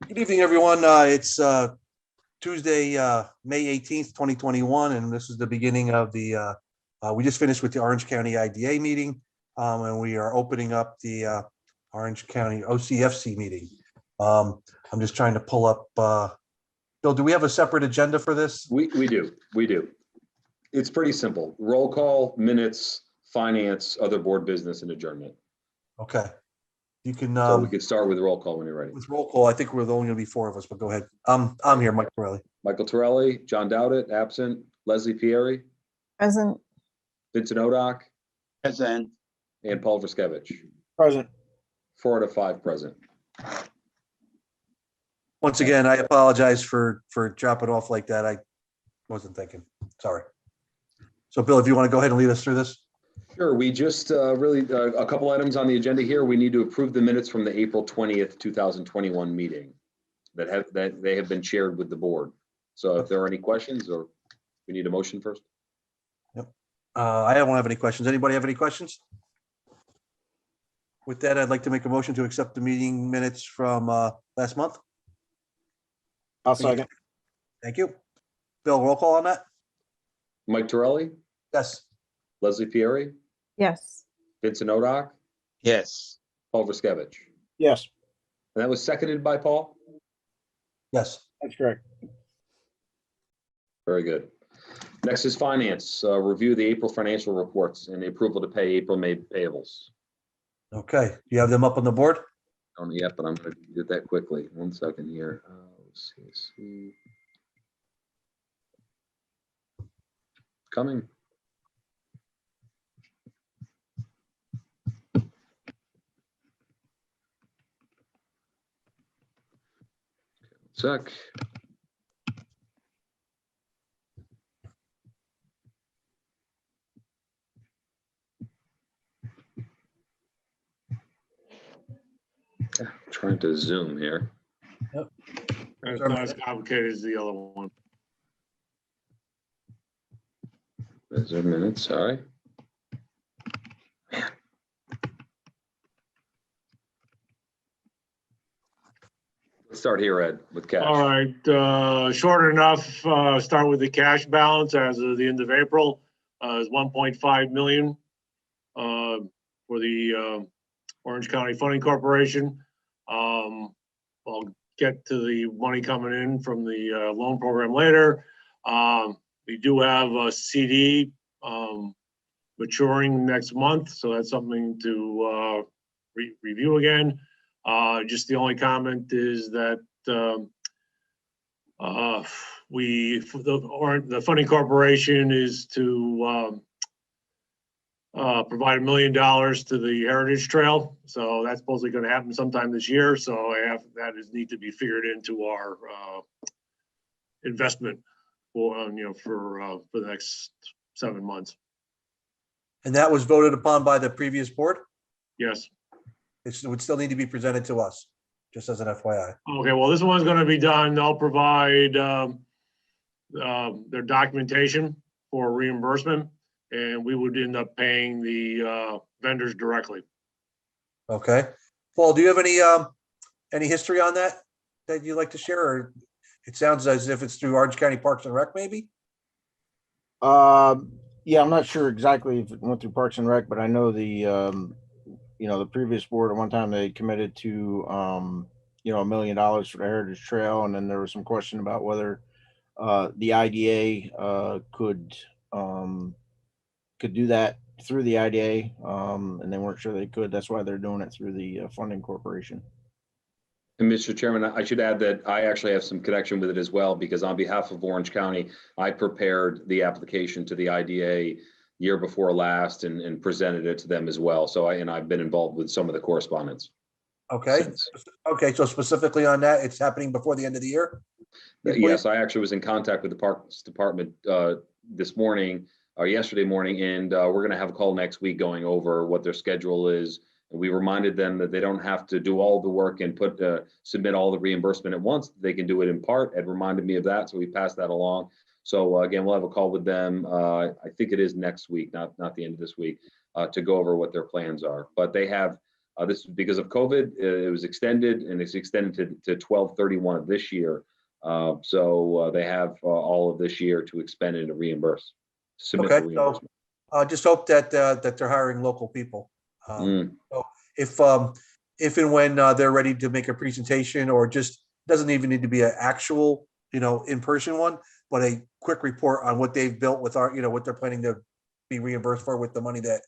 Good evening, everyone. It's Tuesday, May 18th, 2021, and this is the beginning of the, we just finished with the Orange County IDA meeting, and we are opening up the Orange County OCFC meeting. I'm just trying to pull up, Bill, do we have a separate agenda for this? We do. It's pretty simple. Roll call, minutes, finance, other board business, and adjournment. Okay. You can, So we could start with roll call when you're ready. with roll call, I think we're only going to be four of us, but go ahead. I'm here, Mike Torelli. Michael Torelli, John Dowdett, absent. Leslie Pieri, Present. Vincent Odock, Present. and Paul Verskevich. Present. 4 out of 5 present. Once again, I apologize for dropping off like that. I wasn't thinking. Sorry. So, Bill, if you want to go ahead and lead us through this. Sure. We just really a couple items on the agenda here. We need to approve the minutes from the April 20th, 2021 meeting that they have been shared with the board. So if there are any questions, or we need a motion first. Yep. I don't have any questions. Anybody have any questions? With that, I'd like to make a motion to accept the meeting minutes from last month. I'll second. Thank you. Bill, roll call on that? Mike Torelli, Yes. Leslie Pieri, Yes. Vincent Odock, Yes. Paul Verskevich. Yes, And that was seconded by Paul? Yes. that's correct. Very good. Next is finance. Review the April financial reports and the approval to pay April, May payables. Okay. You have them up on the board? I don't yet, but I'm going to do that quickly. 1 second here. CSC. Coming. Sec. Trying to zoom here. It's not as complicated as the other one. There's a minute, sorry. Let's start here, Ed, with cash. All right, short enough, start with the cash balance as of the end of April, is 1.5 million for the Orange County Funding Corporation. I'll get to the money coming in from the loan program later. We do have a CD maturing next month, so that's something to review again. Just the only comment is that the funding corporation is to provide $1 million to the Heritage Trail, so that's supposedly going to happen sometime this year. So that need to be figured into our investment for for the next 7 months. And that was voted upon by the previous board? Yes. It would still need to be presented to us, just as an FYI. Okay, well, this one's going to be done. They'll provide their documentation for reimbursement, and we would end up paying the vendors directly. Okay. Paul, do you have any history on that you'd like to share? Or it sounds as if it's through Orange County Parks and Rec, maybe? Yeah, I'm not sure exactly if it went through Parks and Rec, but I know the previous board at one time they committed to $1 million for the Heritage Trail, and then there was some question about whether the IDA could do that through the IDA, and they weren't sure they could. That's why they're doing it through the funding corporation. And Mr. Chairman, I should add that I actually have some connection with it as well, because on behalf of Orange County, I prepared the application to the IDA year before last and presented it to them as well. So I've been involved with some of the correspondence. Okay. Since. Okay. So specifically on that, it's happening before the end of the year? Yes, I actually was in contact with the Parks Department this morning or yesterday morning, and we're going to have a call next week going over what their schedule is. And we reminded them that they don't have to do all the work and submit all the reimbursement at once. They can do it in part. Ed reminded me of that, so we passed that along. So again, we'll have a call with them. I think it is next week, not the end of this week, to go over what their plans are. But they have This is because of COVID. It was extended, and it's extended to 12/31 of this year. So they have all of this year to expend and to reimburse, submit for Okay, so reimbursement. just hope that that they're hiring local people. Mm. So if and when they're ready to make a presentation, or just doesn't even need to be an actual, in-person one, but a quick report on what they've built with our, what they're planning to be reimbursed for with the money that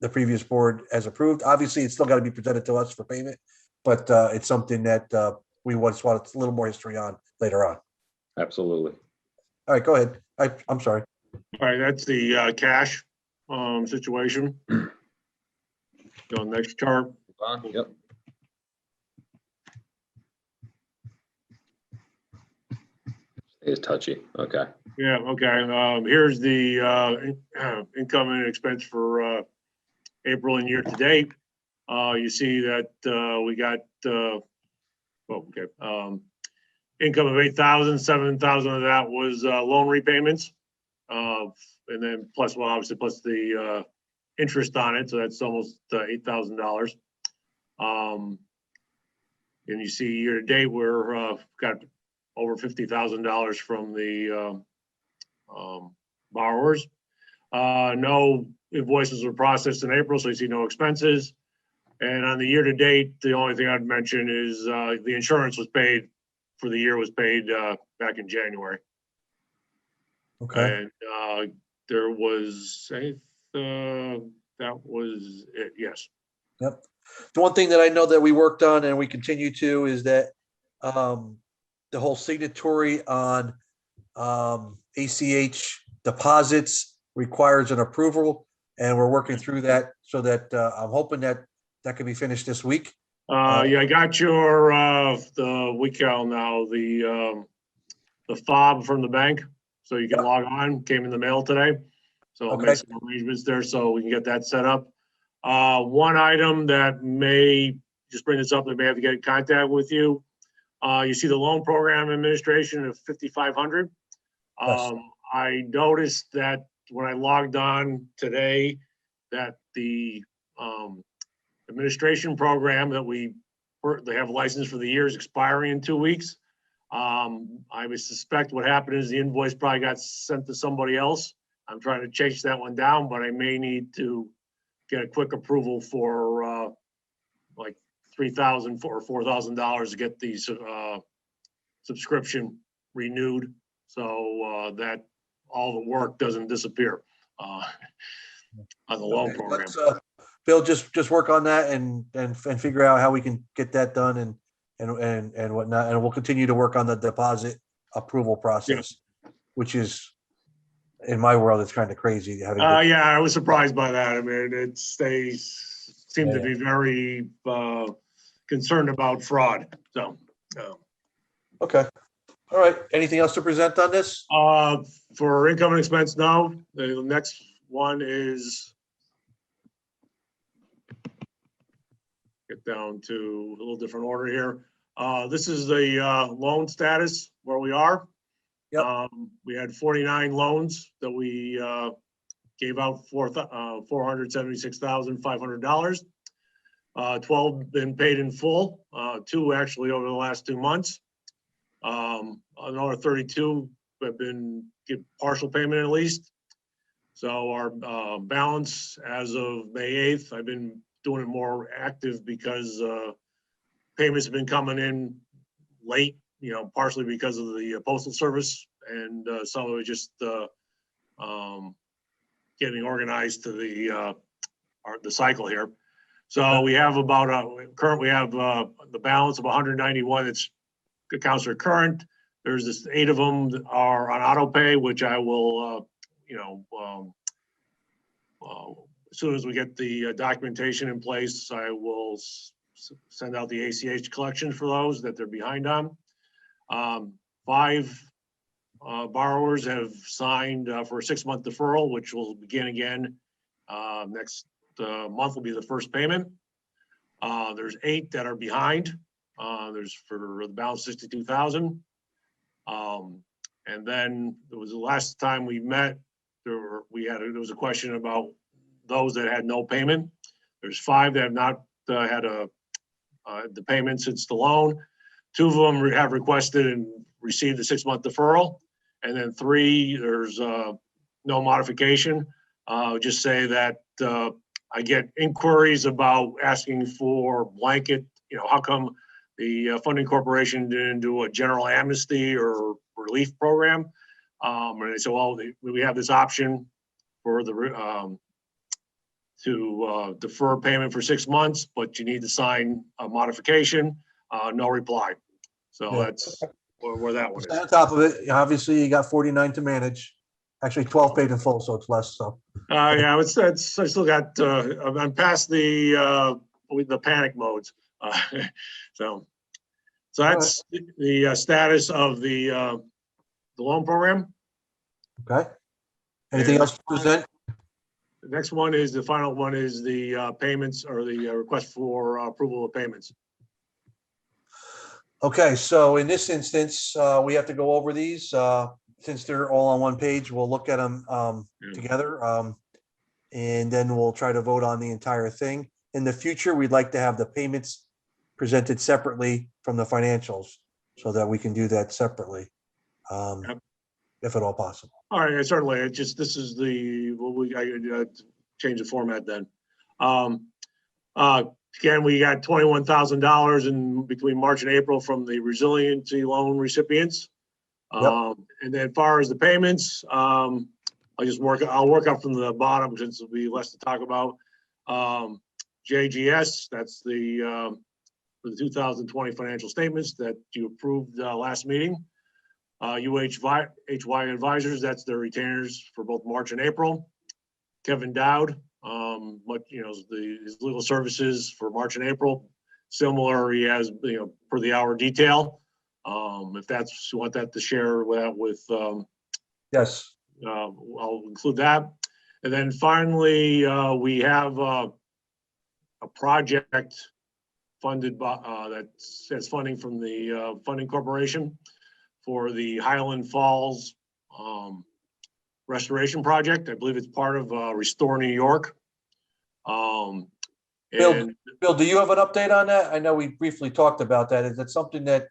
the previous board has approved. Obviously, it's still got to be presented to us for payment, but it's something that we want a little more history on later on. Absolutely. All right, go ahead. I'm sorry. All right, that's the cash situation. Go next chart. Yep. It's touchy. Okay. Yeah, okay. Here's the income and expense for April and year to date. You see that we got income of 8,000, 7,000 of that was loan repayments. And then plus, well, obviously plus the interest on it. So that's almost $8,000. And you see year to date, we're got over $50,000 from the borrowers. No invoices were processed in April, so you see no expenses. And on the year to date, the only thing I'd mention is the insurance was paid for the year, was paid back in January. Okay. And there was that was it. Yes. Yep. The one thing that I know that we worked on and we continue to is that the whole signatory on ACH deposits requires an approval, and we're working through that so that I'm hoping that can be finished this week. Yeah, I got your the WeCal now, the fob from the bank, so you can log on. Came in the mail today, so I'll make some arrangements there so we can get that set up. One item that may just bring this up, that may have to get in contact with you. You see the loan program administration of 5,500. Yes. I noticed that when I logged on today, that the administration program that they have a license for the year is expiring in 2 weeks. I would suspect what happened is the invoice probably got sent to somebody else. I'm trying to chase that one down, but I may need to get a quick approval for like $3,000 or $4,000 to get these subscription renewed, so that all the work doesn't disappear on the loan program. Bill, just work on that and figure out how we can get that done and whatnot, and we'll continue to work on the deposit approval process, which is, in my world, it's kind of crazy having. Yeah, I was surprised by that. I mean, they seem to be very concerned about fraud. So. Okay. All right. Anything else to present on this? For income and expense, no. The next one is, get down to a little different order here. This is the loan status where we are. Yep. We had 49 loans that we gave out $476,500. 12 been paid in full, 2 actually over the last 2 months. Another 32 have been get partial payment at least. So our balance as of May 8th, I've been doing it more active because payments have been coming in late, partially because of the postal service, and some of it just getting organized to the cycle here. So we have about we have the balance of 191 that's accounts are current. There's this 8 of them that are on auto pay, which I will, as soon as we get the documentation in place, I will send out the ACH collection for those that they're behind on. 5 borrowers have signed for a 6-month deferral, which will begin again next month will be the first payment. There's 8 that are behind. There's for the balance 62,000. And then it was the last time we met, there was a question about those that had no payment. There's 5 that have not had the payment since the loan. 2 of them have requested and received a 6-month deferral. And then 3, there's no modification. Just say that I get inquiries about asking for blanket, how come the funding corporation didn't do a general amnesty or relief program? And they said, well, we have this option for the to defer payment for 6 months, but you need to sign a modification. No reply. So Yeah. that's where that one is. On top of it, obviously you got 49 to manage. Actually 12 paid in full, so it's less, so. Yeah, I still got, I'm past the panic modes. So that's the status of the loan program. Okay. Anything else to present? The next one is, the final one is the payments, or the request for approval of payments. Okay, so in this instance, we have to go over these, since they're all on one page, we'll look at them together. And then we'll try to vote on the entire thing. In the future, we'd like to have the payments presented separately from the financials so that we can do that separately. Yep. If at all possible. All right, certainly. It just, this is I change the format then. Again, we got $21,000 in between March and April from the resiliency loan recipients. Yep. And then as far as the payments, I'll work up from the bottom since it'll be less to talk about. JGS, that's the for the 2020 financial statements that you approved last meeting. UHY Advisors, that's their retainers for both March and April. Kevin Dowd, his legal services for March and April. Similar, he has, per the hour detail. If that's, you want that to share with Yes. I'll include that. And then finally, we have a project funded by, that says funding from the funding corporation for the Highland Falls restoration project. I believe it's part of Restore New York. Bill, do you have an update on that? I know we briefly talked about that. Is that something that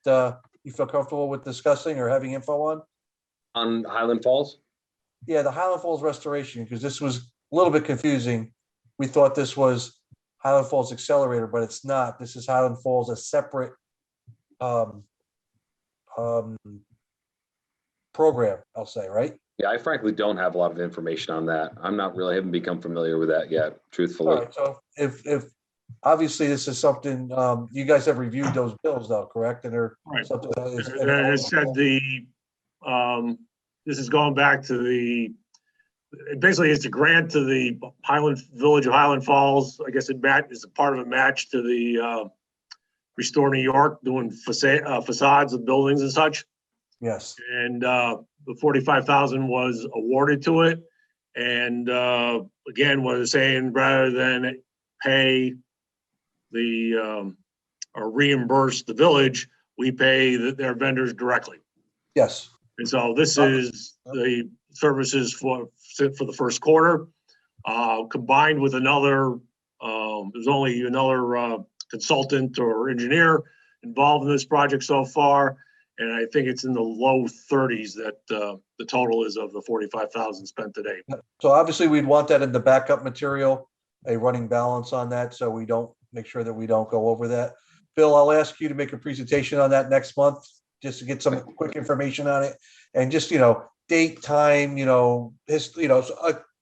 you feel comfortable with discussing or having info on? On Highland Falls? Yeah, the Highland Falls restoration, because this was a little bit confusing. We thought this was Highland Falls Accelerator, but it's not. This is Highland Falls, a separate program, I'll say, right? Yeah, I frankly don't have a lot of information on that. Haven't become familiar with that yet, truthfully. All right, so if obviously this is something, you guys have reviewed those bills though, correct? And they're Right. something that is. And it said this is going back to basically it's a grant to the Village of Highland Falls. I guess it's a part of a match to the Restore New York, doing facades of buildings and such. Yes. And the 45,000 was awarded to it. And again, what it's saying, rather than pay or reimburse the village, we pay their vendors directly. Yes. And so this is the services for the first quarter, combined with another, there's only another consultant or engineer involved in this project so far. And I think it's in the low 30s that the total is of the 45,000 spent today. So obviously we'd want that in the backup material, a running balance on that, so we don't make sure that we don't go over that. Bill, I'll ask you to make a presentation on that next month, just to get some quick information on it, and just, date, time, history, a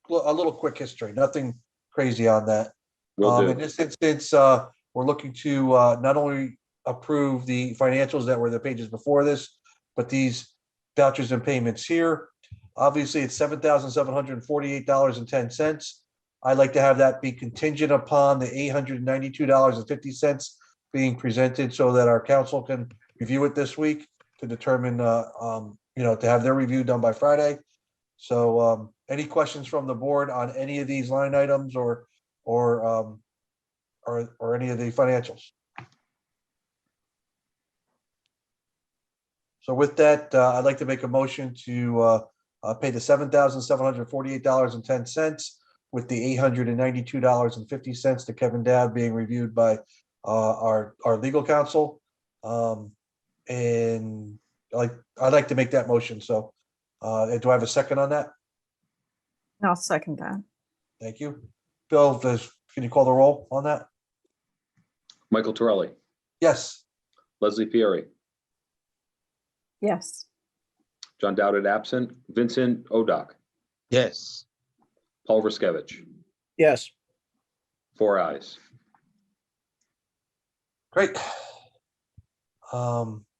little quick history, nothing crazy on that. In this instance, we're looking to not only approve the financials that were the pages before this, but these vouchers and payments here. Obviously, it's $7,748.10. I'd like to have that be contingent upon the $892.50 being presented so that our council can review it this week to determine, to have their review done by Friday. So any questions from the board on any of these line items or any of the financials? So with that, I'd like to make a motion to pay the $7,748.10 with the $892.50 to Kevin Dowd being reviewed by our legal counsel. And I'd like to make that motion. So do I have a second on that? I'll second that. Thank you. Bill, can you call the roll on that? Michael Torelli, Yes. Leslie Pieri, Yes. John Dowd absent, Vincent Odock, Yes. Paul Ruskevich, Yes. 4 ayes. Great.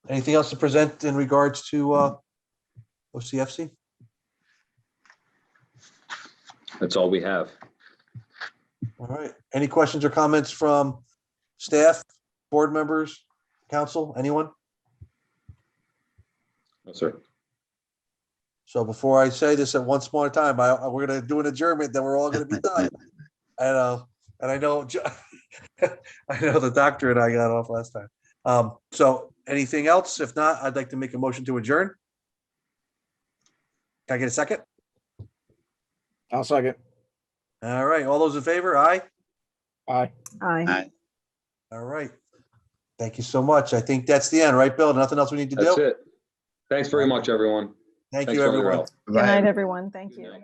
Anything else to present in regards to OCFC? That's all we have. All right. Any questions or comments from staff, board members, council, anyone? No, sir. So before I say this at once more time, we're going to do an adjournment, then we're all going to be done. And I know, I know the doctor and I got off last time. So anything else? If not, I'd like to make a motion to adjourn. Can I get a second? I'll second. All right. All those in favor? Aye. Aye. Aye. Aye. All right. Thank you so much. I think that's the end, right, Bill? Nothing else we need to That's do? it. Thanks very much, everyone. Thank Thanks you, for all your everyone. help. Good night, everyone. Thank Good you. night.